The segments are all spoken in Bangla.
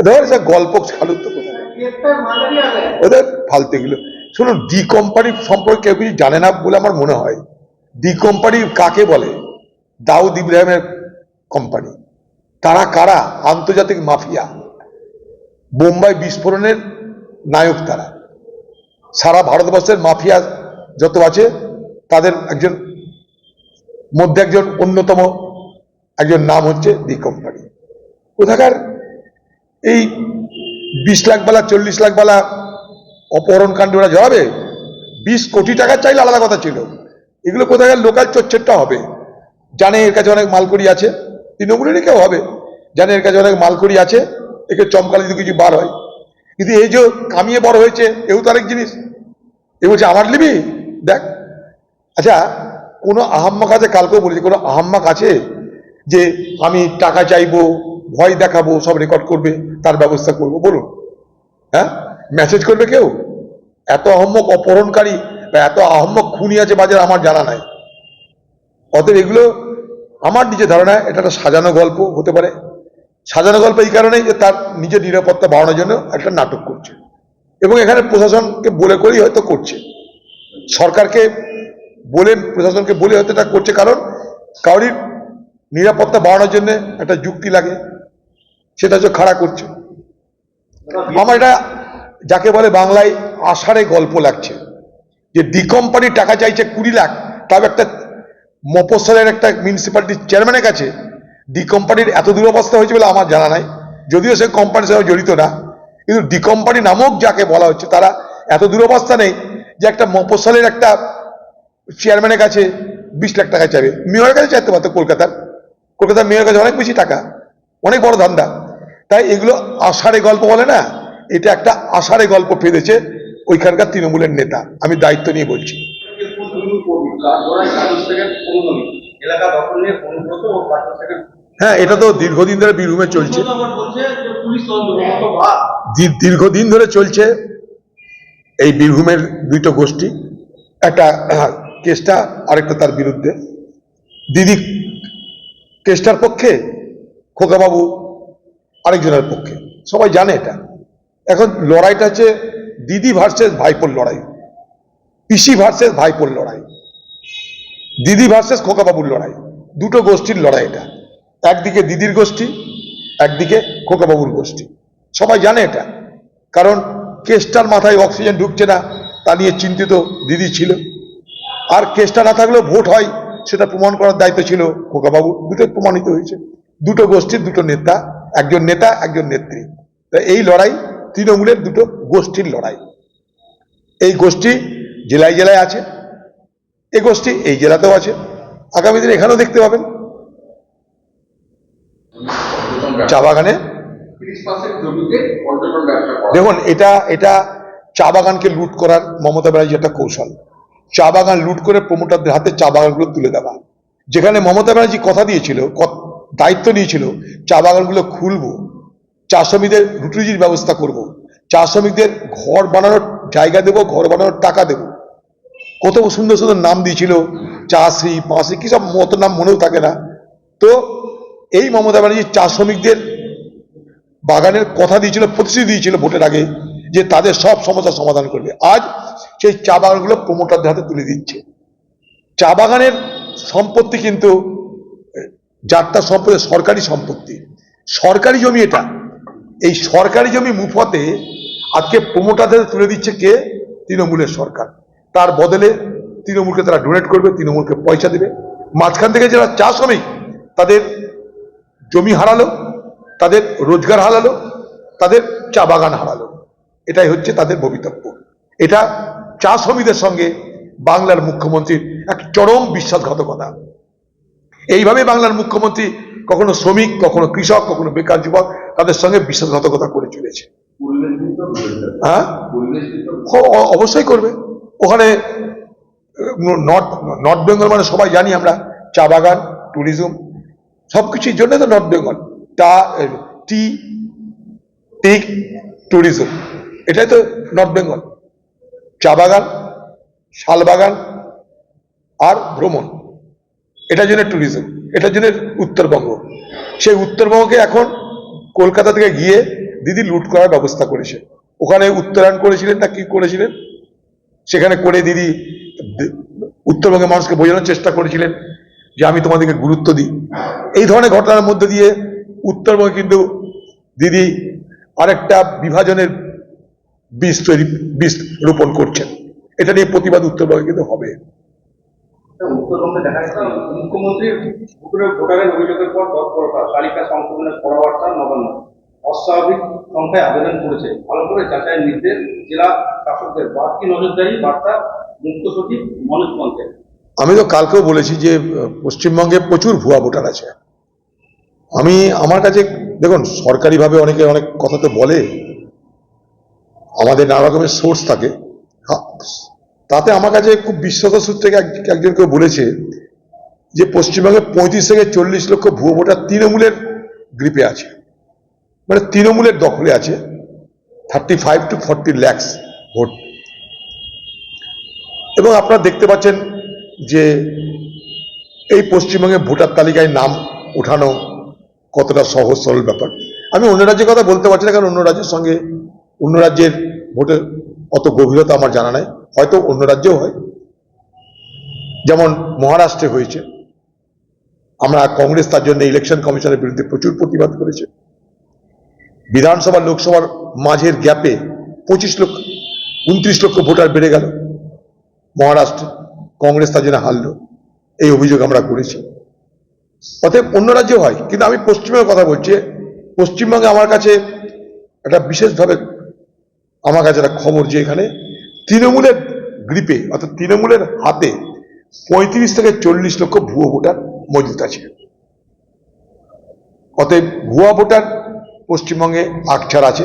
ওদের গল্প খালুত তো কোথায়, ওদের ফালতু এগুলো। শুনুন, ডি কোম্পানি সম্পর্কে কেউ কিছু জানে না বলে আমার মনে হয়। ডি কোম্পানি কাকে বলে? দাউদ ইব্রাহিমের কোম্পানি। তারা কারা? আন্তর্জাতিক মাফিয়া, বোম্বাই বিস্ফোরণের নায়ক তারা। সারা ভারতবর্ষের মাফিয়া যত আছে তাদের একজন মধ্যে একজন অন্যতম একজন নাম হচ্ছে ডি কোম্পানি। কোথাকার এই 20 লাখ বালা 40 লাখ বালা অপহরণ কাণ্ড ওরা জড়াবে? 20 কোটি টাকা চাইলে আলাদা কথা ছিল। এগুলো কোথাকার লোকাল চোরচেট্টা হবে, জানে এর কাছে অনেক মালকড়ি আছে, তৃণমূলেরই কেউ হবে, জানে এর কাছে অনেক মালকড়ি আছে, একে চমকালে যদি কিছু বার হয়। কিন্তু এই যে কামিয়ে বড় হয়েছে, এও তো আরেক জিনিস। এ বলছে আমার লিবি দেখ। আচ্ছা, কোনো আহাম্মক আছে? কালকেও বলেছি, কোনো আহাম্মক আছে যে আমি টাকা চাইবো, ভয় দেখাবো, সব রেকর্ড করবে, তার ব্যবস্থা করবো? বলুন, হ্যাঁ? মেসেজ করবে কেউ? এত আহম্মক অপহরণকারী বা এত আহম্মক খুনি আছে বাজারে আমার জানা নাই। অতএব এগুলো আমার নিজের ধারণা এটা একটা সাজানো গল্প হতে পারে। সাজানো গল্প এই কারণেই যে তার নিজের নিরাপত্তা বাড়ানোর জন্য একটা নাটক করছে, এবং এখানে প্রশাসনকে বলে করেই হয়তো করছে, সরকারকে বলে প্রশাসনকে বলে হয়তো এটা করছে, কারণ কাউরির নিরাপত্তা বাড়ানোর জন্য একটা যুক্তি লাগে, সেটা হচ্ছে খাড়া করছে। আমার এটা যাকে বলে বাংলায় আষাঢ়ে গল্প লাগছে, যে ডি কোম্পানি টাকা চাইছে 20 লাখ, তাও একটা মফস্বলের একটা মিউনিসিপ্যালিটির চেয়ারম্যানের কাছে। ডি কোম্পানির এত দুরবস্থা হয়েছে বলে আমার জানা নাই, যদিও সে কোম্পানির সাথে জড়িত না, কিন্তু ডি কোম্পানি নামক যাকে বলা হচ্ছে তারা এত দুরবস্থা নেই যে একটা মফস্বলের একটা চেয়ারম্যানের কাছে 20 লাখ টাকা চাইবে। মেয়রের কাছে চাইতে পারতো, কলকাতার মেয়রের কাছে অনেক বেশি টাকা, অনেক বড় ধান্দা। তাই এগুলো আষাঢ়ে গল্প বলে না, এটা একটা আষাঢ়ে গল্প ফেলেছে ওইখানকার তৃণমূলের নেতা। আমি দায়িত্ব নিয়ে বলছি। হ্যাঁ, এটা তো দীর্ঘদিন ধরে বীরভূমে চলছে, দীর্ঘদিন ধরে চলছে এই বীরভূমের দুটো গোষ্ঠী, একটা কেষ্টা, আরেকটা তার বিরুদ্ধে। দিদি কেষ্টার পক্ষে, খোকাবাবু আরেকজনের পক্ষে, সবাই জানে এটা। এখন লড়াইটা হচ্ছে দিদি ভার্সেস ভাইপোর লড়াই, পিসি ভার্সেস ভাইপোর লড়াই, দিদি ভার্সেস খোকাবাবুর লড়াই, দুটো গোষ্ঠীর লড়াই এটা। একদিকে দিদির গোষ্ঠী, একদিকে খোকাবাবুর গোষ্ঠী, সবাই জানে এটা। কারণ কেষ্টার মাথায় অক্সিজেন ঢুকছে না, তা নিয়ে চিন্তিত দিদি ছিল, আর কেষ্টা না থাকলেও ভোট হয় সেটা প্রমাণ করার দায়িত্ব ছিল খোকাবাবু। দুটোই প্রমাণিত হয়েছে, দুটো গোষ্ঠীর দুটো নেতা, একজন নেতা একজন নেত্রী। এই লড়াই তৃণমূলের দুটো গোষ্ঠীর লড়াই। এই গোষ্ঠী জেলায় জেলায় আছে, এই গোষ্ঠী এই জেলাতেও আছে, আগামী দিনে এখানেও দেখতে পাবেন। চা বাগানে দেখুন, এটা চা বাগানকে লুট করার মমতা ব্যানার্জির একটা কৌশল। চা বাগান লুট করে প্রমোটারদের হাতে চা বাগানগুলো তুলে দেওয়া। যেখানে মমতা ব্যানার্জি কথা দিয়েছিল, দায়িত্ব নিয়েছিল, চা বাগানগুলো খুলবো, চা শ্রমিকদের রুটি রুজির ব্যবস্থা করব, চা শ্রমিকদের ঘর বানানোর জায়গা দেব, ঘর বানানোর টাকা দেব, কত সুন্দর সুন্দর নাম দিয়েছিল, চাষি পাঁচি, কি সব মত নাম মনেও থাকে না। তো এই মমতা ব্যানার্জি চা শ্রমিকদের বাগানের কথা দিয়েছিল, প্রতিশ্রুতি দিয়েছিল ভোটের আগে যে তাদের সব সমস্যার সমাধান করবে। আজ সেই চা বাগানগুলো প্রমোটারদের হাতে তুলে দিচ্ছে। চা বাগানের সম্পত্তি কিন্তু যারটা সম্পত্তি, সরকারি সম্পত্তি, সরকারি জমি এটা। এই সরকারি জমি মুফতে আজকে প্রমোটারদের তুলে দিচ্ছে কে? তৃণমূলের সরকার। তার বদলে তৃণমূলকে তারা ডোনেট করবে, তৃণমূলকে পয়সা দেবে। মাঝখান থেকে যারা চা শ্রমিক, তাদের জমি হারালো, তাদের রোজগার হারালো, তাদের চা বাগান হারালো। এটাই হচ্ছে তাদের ভবিতব্য। এটা চা শ্রমিকদের সঙ্গে বাংলার মুখ্যমন্ত্রীর এক চরম বিশ্বাসঘাতকতা। এইভাবে বাংলার মুখ্যমন্ত্রী কখনো শ্রমিক, কখনো কৃষক, কখনো বেকার যুবক, তাদের সঙ্গে বিশ্বাসঘাতকতা করে চলেছে। হ্যাঁ, অবশ্যই করবে। ওখানে নর্থ বেঙ্গল মানে সবাই জানি আমরা, চা বাগান, ট্যুরিজম, সবকিছুর জন্য তো নর্থ বেঙ্গল। টি ট্যুরিজম, এটাই তো নর্থ বেঙ্গল। চা বাগান, শাল বাগান আর ভ্রমণ, এটার জন্য ট্যুরিজম, এটার জন্য উত্তরবঙ্গ। সেই উত্তরবঙ্গকে এখন কলকাতা থেকে গিয়ে দিদি লুট করার ব্যবস্থা করেছে। ওখানে উত্তরায়ণ করেছিলেন না কি করেছিলেন, সেখানে করে দিদি উত্তরবঙ্গের মানুষকে বোঝানোর চেষ্টা করেছিলেন যে আমি তোমাদেরকে গুরুত্ব দিই। এই ধরনের ঘটনার মধ্যে দিয়ে উত্তরবঙ্গে কিন্তু দিদি আরেকটা বিভাজনের বীজ রোপণ করছেন। এটা নিয়ে প্রতিবাদ উত্তরবঙ্গে কিন্তু হবে। উত্তরবঙ্গে দেখা যাচ্ছে মুখ্যমন্ত্রীর ভোটারের অভিযোগের পর তৎপরতা, তালিকা সংশোধনের পরামর্শ নবান্ন অস্বাভাবিক সংখ্যায় আবেদন করেছে। ভালো করে যাচাইয়ের নির্দেশ জেলা শাসকদের, বাড়তি নজরদারি বার্তা মুখ্য সচিব মনোজ পন্থের। আমি তো কালকেও বলেছি যে পশ্চিমবঙ্গে প্রচুর ভুয়া ভোটার আছে। আমার কাছে দেখুন, সরকারিভাবে অনেকে অনেক কথা তো বলে, আমাদের নানা রকমের সোর্স থাকে, তাতে আমার কাছে খুব বিশ্বস্ত সূত্রে একজন কেউ বলেছে যে পশ্চিমবঙ্গে 35 থেকে 40 লক্ষ ভুয়ো ভোটার তৃণমূলের গ্রিপে আছে, মানে তৃণমূলের দখলে আছে 35 to 40 লাখ ভোট। এবং আপনারা দেখতে পাচ্ছেন যে এই পশ্চিমবঙ্গে ভোটার তালিকায় নাম ওঠানো কতটা সহজ সরল ব্যাপার। আমি অন্য রাজ্যের কথা বলতে পারছি না, কারণ অন্য রাজ্যের সঙ্গে অন্য রাজ্যের ভোটের অত গভীরতা আমার জানা নাই, হয়তো অন্য রাজ্যেও হয়। যেমন মহারাষ্ট্রে হয়েছে, আমরা কংগ্রেস তার জন্য ইলেকশন কমিশনের বিরুদ্ধে প্রচুর প্রতিবাদ করেছে। বিধানসভা লোকসভার মাঝের গ্যাপে 29 লক্ষ ভোটার বেড়ে গেল মহারাষ্ট্রে, কংগ্রেস তার জন্য হারল, এই অভিযোগ আমরা করেছি। অতএব অন্য রাজ্যেও হয়, কিন্তু আমি পশ্চিমবঙ্গের কথা বলছি। পশ্চিমবঙ্গে আমার কাছে একটা বিশেষভাবে আমার কাছে একটা খবর যে এখানে তৃণমূলের গ্রিপে অর্থাৎ তৃণমূলের হাতে 35 থেকে 40 লক্ষ ভুয়ো ভোটার মজুত আছে। অতএব ভুয়া ভোটার পশ্চিমবঙ্গে আকছার আছে।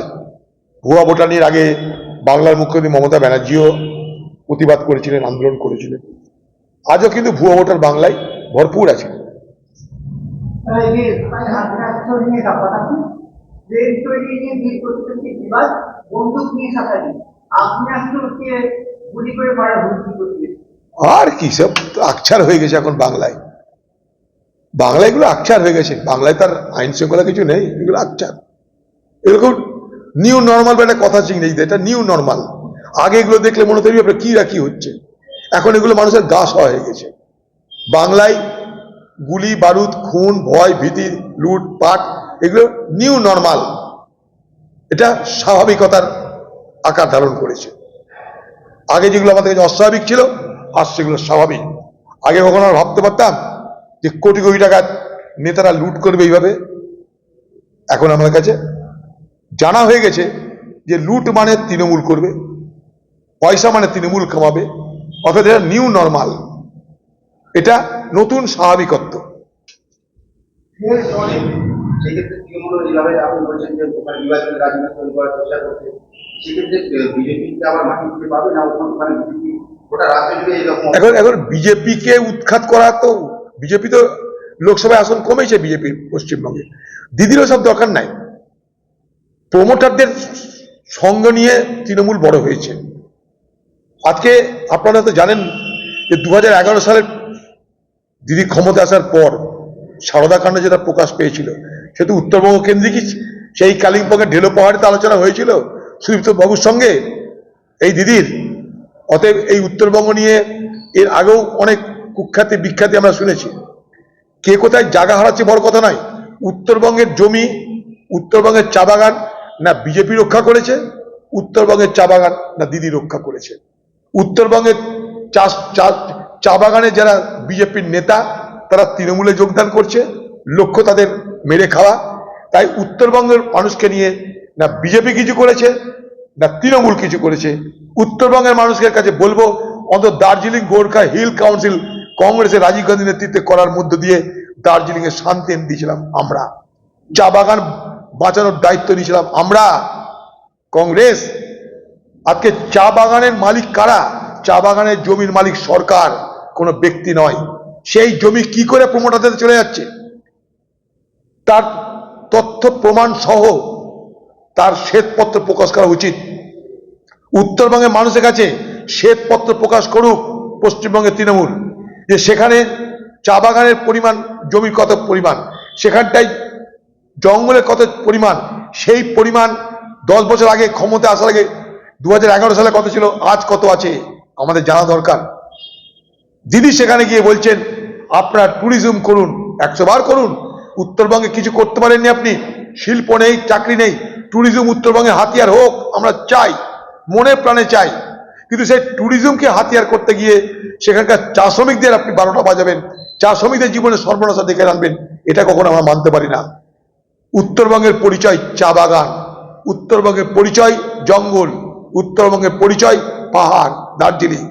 ভুয়া ভোটার নিয়ে আগে বাংলার মুখ্যমন্ত্রী মমতা ব্যানার্জিও প্রতিবাদ করেছিলেন, আন্দোলন করেছিলেন। আজও কিন্তু ভুয়া ভোটার বাংলায় ভরপুর আছে। আর কি সব আকছার হয়ে গেছে এখন বাংলায়, এগুলো আকছার হয়ে গেছে। বাংলায় তার আইন শৃঙ্খলা কিছু নেই, এগুলো আকছার। এরকম নিউ নর্মাল একটা কথা চিংড়ি, এটা নিউ নর্মাল। আগে এগুলো দেখলে মনে করি কি রাখি হচ্ছে, এখন এগুলো মানুষের গা সওয়া হয়ে গেছে। বাংলায় গুলি বারুদ, খুন, ভয়, ভীতি, লুট পাট, এগুলো নিউ নর্মাল, এটা স্বাভাবিকতার আকার ধারণ করেছে। আগে যেগুলো আমাদের কাছে অস্বাভাবিক ছিল, আজ সেগুলো স্বাভাবিক। আগে কখনো ভাবতে পারতাম যে কোটি কোটি টাকা নেতারা লুট করবে এইভাবে? এখন আমার কাছে জানা হয়ে গেছে যে লুট মানে তৃণমূল করবে, পয়সা মানে তৃণমূল কামাবে, অর্থাৎ এটা নিউ নর্মাল, এটা নতুন স্বাভাবিকত্ব। সেক্ষেত্রে তৃণমূল যেভাবে আপনি বলছেন যে ওখানে নির্বাচনের রাজনীতি তৈরি করার চেষ্টা করছে, সেক্ষেত্রে বিজেপিকে আবার মাটি দিতে পারবে না? ওখানে বিজেপি গোটা রাজ্য জুড়ে এরকম। এখন বিজেপিকে উৎখাত করা, তো বিজেপি তো লোকসভায় আসন কমেছে বিজেপির পশ্চিমবঙ্গে, দিদিরও সব দরকার নাই। প্রমোটারদের সঙ্গ নিয়ে তৃণমূল বড় হয়েছে। আজকে আপনারা তো জানেন যে 2011 সালের দিদি ক্ষমতা আসার পর সারদা কাণ্ড যেটা প্রকাশ পেয়েছিল, সেটা উত্তরবঙ্গ কেন্দ্রিকই। সেই কালিম্পংয়ের ঢেলো পাহাড়িতে আলোচনা হয়েছিল সুদীপ্ত বাবুর সঙ্গে এই দিদির। অতএব এই উত্তরবঙ্গ নিয়ে এর আগেও অনেক কুখ্যাতি বিখ্যাতি আমরা শুনেছি। কে কোথায় জায়গা হারাচ্ছে বড় কথা নয়, উত্তরবঙ্গের জমি, উত্তরবঙ্গের চা বাগান না বিজেপি রক্ষা করেছে, উত্তরবঙ্গের চা বাগান না দিদি রক্ষা করেছে। উত্তরবঙ্গের চা বাগানে যারা বিজেপির নেতা, তারা তৃণমূলে যোগদান করছে, লক্ষ্য তাদের মেরে খাওয়া। তাই উত্তরবঙ্গের মানুষকে নিয়ে না বিজেপি কিছু করেছে না তৃণমূল কিছু করেছে। উত্তরবঙ্গের মানুষের কাছে বলবো, অন্তত দার্জিলিং গোর্খা হিল কাউন্সিল কংগ্রেসের রাজীব গান্ধী নেতৃত্বে করার মধ্য দিয়ে দার্জিলিং এ শান্তি এনে দিয়েছিলাম আমরা। চা বাগান বাঁচানোর দায়িত্ব নিয়েছিলাম আমরা, কংগ্রেস। আজকে চা বাগানের মালিক কারা? চা বাগানের জমির মালিক সরকার, কোনো ব্যক্তি নয়। সেই জমি কি করে প্রমোটারদের চলে যাচ্ছে, তার তথ্য প্রমাণ সহ তার শ্বেতপত্র প্রকাশ করা উচিত। উত্তরবঙ্গের মানুষের কাছে শ্বেতপত্র প্রকাশ করুক পশ্চিমবঙ্গের তৃণমূল, যে সেখানে চা বাগানের পরিমাণ, জমির কত পরিমাণ, সেখানটায় জঙ্গলের কত পরিমাণ, সেই পরিমাণ 10 বছর আগে ক্ষমতা আসার আগে 2011 সালে কত ছিল, আজ কত আছে আমাদের জানা দরকার। দিদি সেখানে গিয়ে বলছেন আপনারা ট্যুরিজম করুন, 100 বার করুন। উত্তরবঙ্গে কিছু করতে পারেননি আপনি, শিল্প নেই, চাকরি নেই। ট্যুরিজম উত্তরবঙ্গে হাতিয়ার হোক, আমরা চাই, মনে প্রাণে চাই। কিন্তু সেই ট্যুরিজমকে হাতিয়ার করতে গিয়ে সেখানকার চা শ্রমিকদের আপনি 12টা বাজাবেন, চা শ্রমিকদের জীবনে সর্বনাশা দেখে আনবেন, এটা কখনো আমরা মানতে পারি না। উত্তরবঙ্গের পরিচয় চা বাগান, উত্তরবঙ্গের পরিচয় জঙ্গল, উত্তরবঙ্গের পরিচয় পাহাড়, দার্জিলিং।